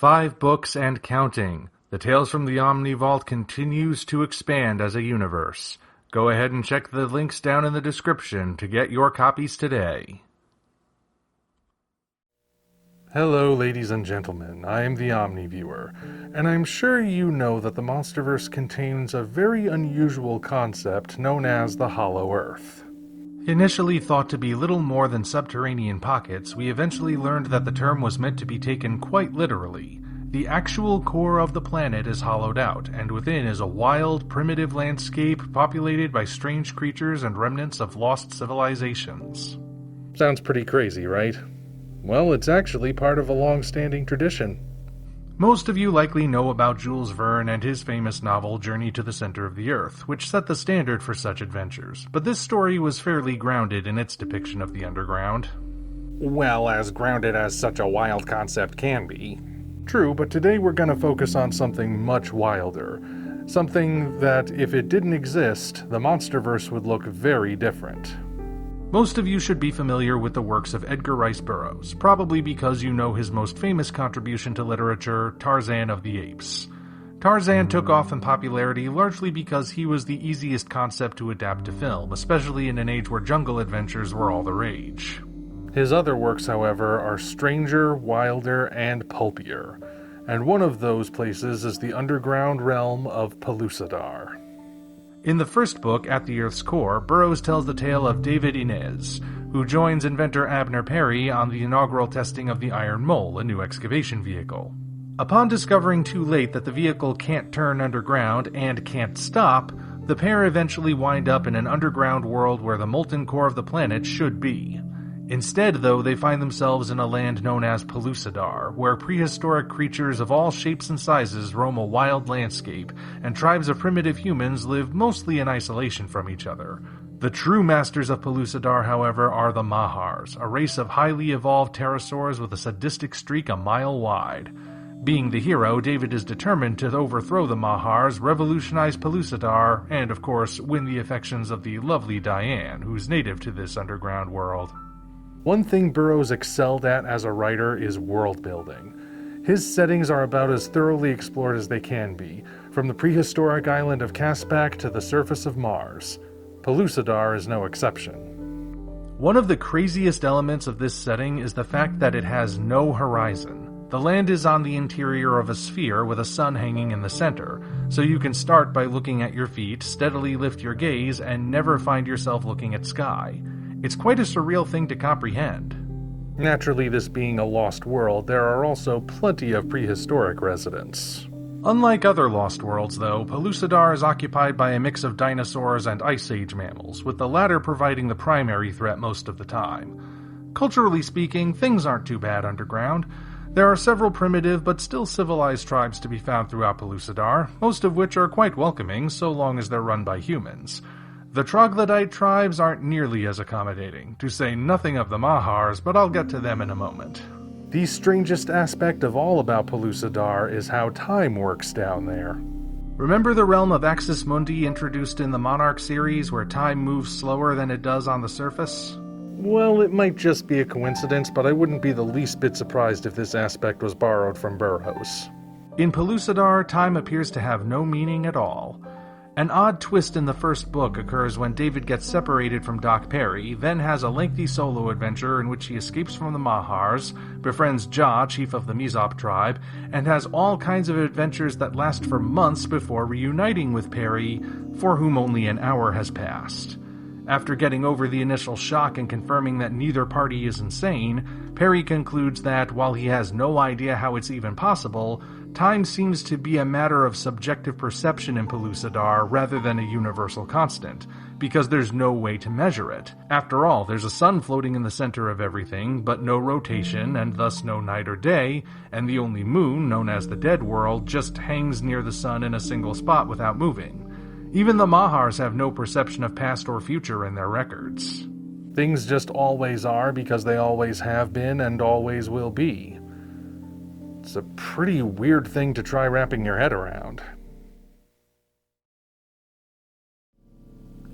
5 books and counting. The Tales from the Omni Vault continues to expand as a universe. Go ahead and check the links down in the description to get your copies today. Hello, ladies and gentlemen. I am the Omni Viewer, and I'm sure you know that the MonsterVerse contains a very unusual concept known as the Hollow Earth. Initially thought to be little more than subterranean pockets, we eventually learned that the term was meant to be taken quite literally. The actual core of the planet is hollowed out, and within is a wild, primitive landscape populated by strange creatures and remnants of lost civilizations. Sounds pretty crazy, right? Well, it's actually part of a long-standing tradition. Most of you likely know about Jules Verne and his famous novel Journey to the Center of the Earth, which set the standard for such adventures, but this story was fairly grounded in its depiction of the underground. Well, as grounded as such a wild concept can be. True, but today we're going to focus on something much wilder. Something that, if it didn't exist, the MonsterVerse would look very different. Most of you should be familiar with the works of Edgar Rice Burroughs, probably because you know his most famous contribution to literature, Tarzan of the Apes. Tarzan took off in popularity largely because he was the easiest concept to adapt to film, especially in an age where jungle adventures were all the rage. His other works, however, are stranger, wilder, and pulpier, and one of those places is the underground realm of Pellucidar. In the first book, At the Earth's Core, Burroughs tells the tale of David Inez, who joins inventor Abner Perry on the inaugural testing of the Iron Mole, a new excavation vehicle. Upon discovering too late that the vehicle can't turn underground and can't stop, the pair eventually wind up in an underground world where the molten core of the planet should be. Instead, though, they find themselves in a land known as Pellucidar, where prehistoric creatures of all shapes and sizes roam a wild landscape, and tribes of primitive humans live mostly in isolation from each other. The true masters of Pellucidar, however, are the Mahars, a race of highly evolved pterosaurs with a sadistic streak a mile wide. Being the hero, David is determined to overthrow the Mahars, revolutionize Pellucidar, and, of course, win the affections of the lovely Diane, who's native to this underground world. One thing Burroughs excelled at as a writer is world building. His settings are about as thoroughly explored as they can be, from the prehistoric island of Caspak to the surface of Mars. Pellucidar is no exception. One of the craziest elements of this setting is the fact that it has no horizon. The land is on the interior of a sphere with a sun hanging in the center, so you can start by looking at your feet, steadily lift your gaze, and never find yourself looking at sky. It's quite a surreal thing to comprehend. Naturally, this being a lost world, there are also plenty of prehistoric residents. Unlike other lost worlds, though, Pellucidar is occupied by a mix of dinosaurs and Ice Age mammals, with the latter providing the primary threat most of the time. Culturally speaking, things aren't too bad underground. There are several primitive but still civilized tribes to be found throughout Pellucidar, most of which are quite welcoming so long as they're run by humans. The troglodyte tribes aren't nearly as accommodating, to say nothing of the Mahars, but I'll get to them in a moment. The strangest aspect of all about Pellucidar is how time works down there. Remember the realm of Axis Mundi introduced in the Monarch series where time moves slower than it does on the surface? Well, it might just be a coincidence, but I wouldn't be the least bit surprised if this aspect was borrowed from Burroughs. In Pellucidar, time appears to have no meaning at all. An odd twist in the first book occurs when David gets separated from Doc Perry, then has a lengthy solo adventure in which he escapes from the Mahars, befriends Ja, chief of the Mizop tribe, and has all kinds of adventures that last for months before reuniting with Perry, for whom only an hour has passed. After getting over the initial shock and confirming that neither party is insane, Perry concludes that, while he has no idea how it's even possible, time seems to be a matter of subjective perception in Pellucidar rather than a universal constant, because there's no way to measure it. After all, there's a sun floating in the center of everything, but no rotation, and thus no night or day, and the only moon, known as the Dead World, just hangs near the sun in a single spot without moving. Even the Mahars have no perception of past or future in their records. Things just always are because they always have been and always will be. It's a pretty weird thing to try wrapping your head around.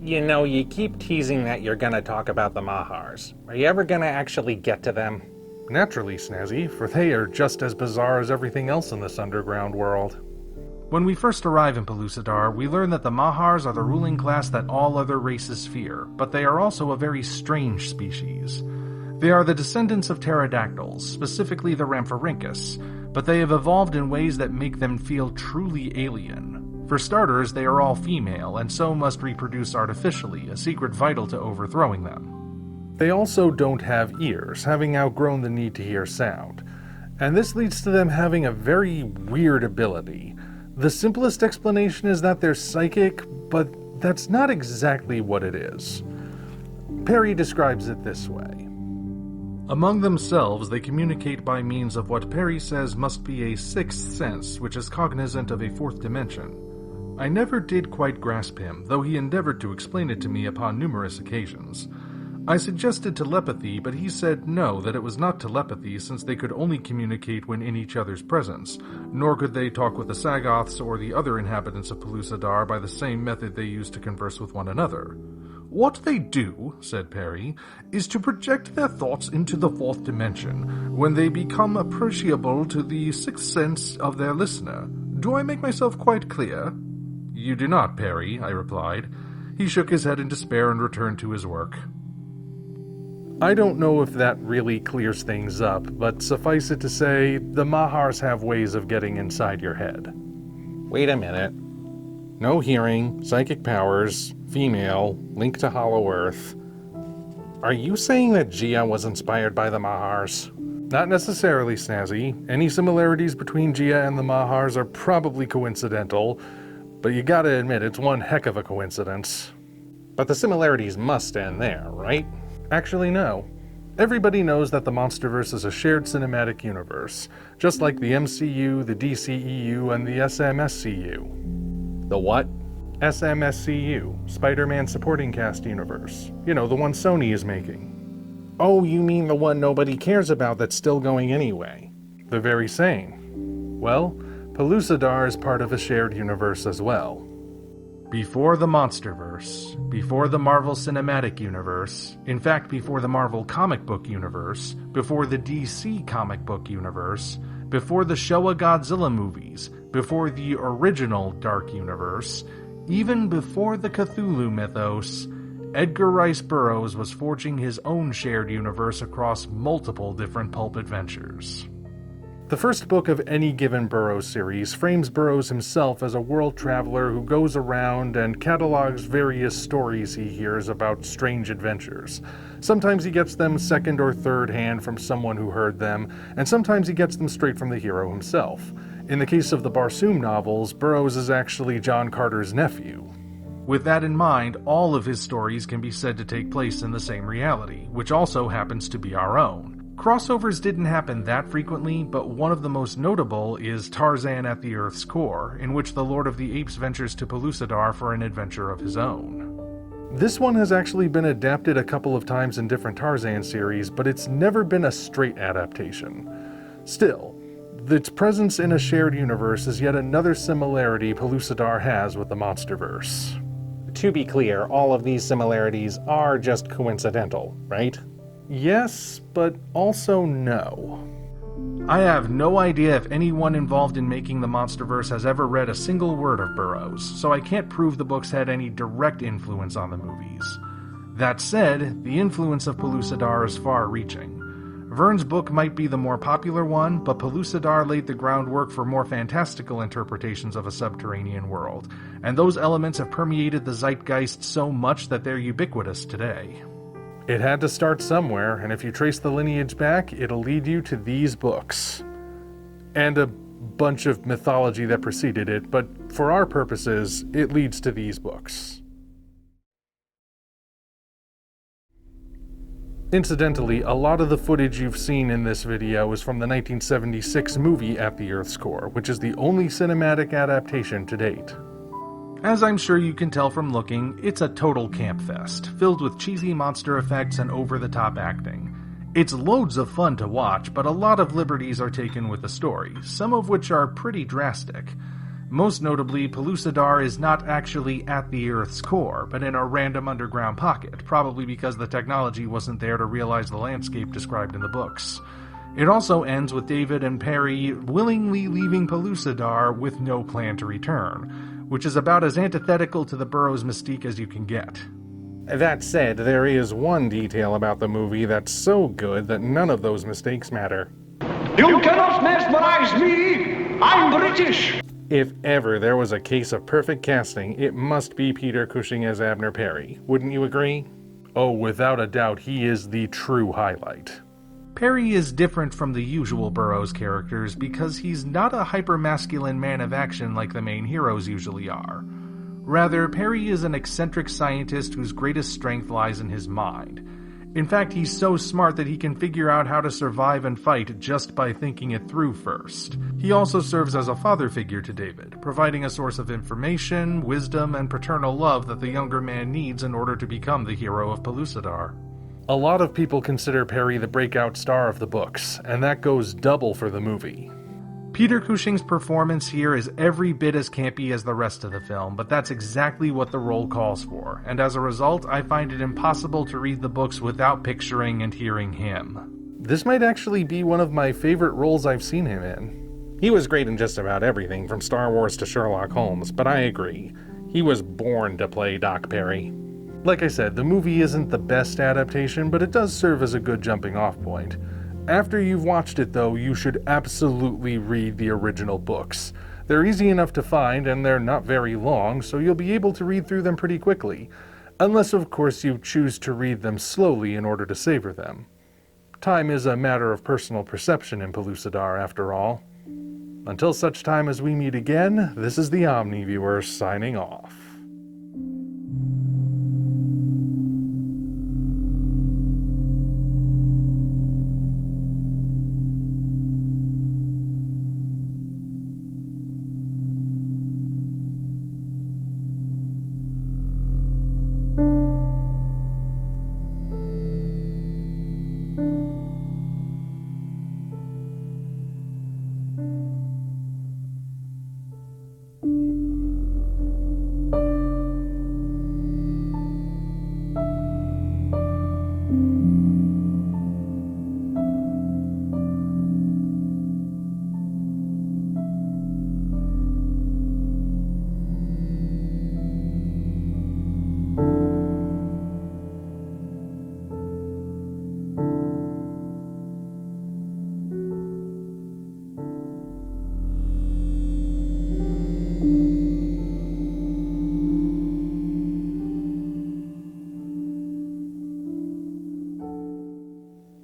You know, you keep teasing that you're gonna talk about the Mahars. Are you ever gonna actually get to them? Naturally, Snazzy, for they are just as bizarre as everything else in this underground world. When we first arrive in Pellucidar, we learn that the Mahars are the ruling class that all other races fear, but they are also a very strange species. They are the descendants of pterodactyls, specifically the Rhamphorhynchus, but they have evolved in ways that make them feel truly alien. For starters, they are all female, and so must reproduce artificially, a secret vital to overthrowing them. They also don't have ears, having outgrown the need to hear sound, and this leads to them having a very weird ability. The simplest explanation is that they're psychic, but that's not exactly what it is. Perry describes it this way. Among themselves, they communicate by means of what Perry says must be a sixth sense, which is cognizant of a fourth dimension. I never did quite grasp him, though he endeavored to explain it to me upon numerous occasions. I suggested telepathy, but he said no, that it was not telepathy since they could only communicate when in each other's presence, nor could they talk with the Sagoths or the other inhabitants of Pellucidar by the same method they used to converse with one another. What they do, said Perry, is to project their thoughts into the fourth dimension, when they become appreciable to the sixth sense of their listener. Do I make myself quite clear? You do not, Perry, I replied. He shook his head in despair and returned to his work. I don't know if that really clears things up, but suffice it to say, the Mahars have ways of getting inside your head. Wait a minute. No hearing, psychic powers, female, link to Hollow Earth. Are you saying that Gia was inspired by the Mahars? Not necessarily, Snazzy. Any similarities between Gia and the Mahars are probably coincidental, but you gotta admit it's one heck of a coincidence. But the similarities must end there, right? Actually, no. Everybody knows that the MonsterVerse is a shared cinematic universe, just like the MCU, the DCEU, and the SMSCU. The what? SMSCU, Spider-Man Supporting Cast Universe. You know, the one Sony is making. Oh, you mean the one nobody cares about that's still going anyway? The very same. Well, Pellucidar is part of a shared universe as well. Before the MonsterVerse, before the Marvel Cinematic Universe, in fact before the Marvel Comic Book Universe, before the DC Comic Book Universe, before the Showa Godzilla movies, before the original Dark Universe, even before the Cthulhu mythos, Edgar Rice Burroughs was forging his own shared universe across multiple different pulp adventures. The first book of any given Burroughs series frames Burroughs himself as a world traveler who goes around and catalogs various stories he hears about strange adventures. Sometimes he gets them second or third hand from someone who heard them, and sometimes he gets them straight from the hero himself. In the case of the Barsoom novels, Burroughs is actually John Carter's nephew. With that in mind, all of his stories can be said to take place in the same reality, which also happens to be our own. Crossovers didn't happen that frequently, but one of the most notable is Tarzan at the Earth's Core, in which the Lord of the Apes ventures to Pellucidar for an adventure of his own. This one has actually been adapted a couple of times in different Tarzan series, but it's never been a straight adaptation. Still, its presence in a shared universe is yet another similarity Pellucidar has with the MonsterVerse. To be clear, all of these similarities are just coincidental, right? Yes, but also no. I have no idea if anyone involved in making the MonsterVerse has ever read a single word of Burroughs, so I can't prove the books had any direct influence on the movies. That said, the influence of Pellucidar is far-reaching. Verne's book might be the more popular one, but Pellucidar laid the groundwork for more fantastical interpretations of a subterranean world, and those elements have permeated the zeitgeist so much that they're ubiquitous today. It had to start somewhere, and if you trace the lineage back, it'll lead you to these books. And a bunch of mythology that preceded it, but for our purposes, it leads to these books. Incidentally, a lot of the footage you've seen in this video is from the 1976 movie At the Earth's Core, which is the only cinematic adaptation to date. As I'm sure you can tell from looking, it's a total camp fest, filled with cheesy monster effects and over-the-top acting. It's loads of fun to watch, but a lot of liberties are taken with the story, some of which are pretty drastic. Most notably, Pellucidar is not actually at the Earth's core, but in a random underground pocket, probably because the technology wasn't there to realize the landscape described in the books. It also ends with David and Perry willingly leaving Pellucidar with no plan to return, which is about as antithetical to the Burrows mystique as you can get. That said, there is one detail about the movie that's so good that none of those mistakes matter. You cannot mesmerize me! I'm British! If ever there was a case of perfect casting, it must be Peter Cushing as Abner Perry. Wouldn't you agree? Oh, without a doubt, he is the true highlight. Perry is different from the usual Burrows characters because he's not a hyper-masculine man of action like the main heroes usually are. Rather, Perry is an eccentric scientist whose greatest strength lies in his mind. In fact, he's so smart that he can figure out how to survive and fight just by thinking it through first. He also serves as a father figure to David, providing a source of information, wisdom, and paternal love that the younger man needs in order to become the hero of Pellucidar. A lot of people consider Perry the breakout star of the books, and that goes double for the movie. Peter Cushing's performance here is every bit as campy as the rest of the film, but that's exactly what the role calls for, and as a result, I find it impossible to read the books without picturing and hearing him. This might actually be one of my favorite roles I've seen him in. He was great in just about everything, from Star Wars to Sherlock Holmes, but I agree. He was born to play Doc Perry. Like I said, the movie isn't the best adaptation, but it does serve as a good jumping-off point. After you've watched it, though, you should absolutely read the original books. They're easy enough to find, and they're not very long, so you'll be able to read through them pretty quickly. Unless, of course, you choose to read them slowly in order to savor them. Time is a matter of personal perception in Pellucidar, after all. Until such time as we meet again, this is the Omni Viewer signing off.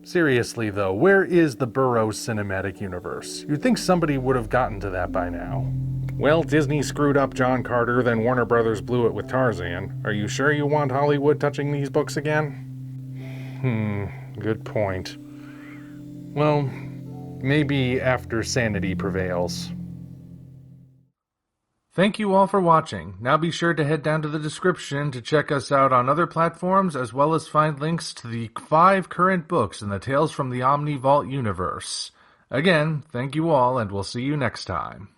Seriously though, where is the Burrows cinematic universe? You'd think somebody would have gotten to that by now. Well, Disney screwed up John Carter, then Warner Brothers blew it with Tarzan. Are you sure you want Hollywood touching these books again? Good point. Well, maybe after sanity prevails. Thank you all for watching. Now be sure to head down to the description to check us out on other platforms, as well as find links to the 5 current books in the Tales from the Omni Vault universe. Again, thank you all, and we'll see you next time.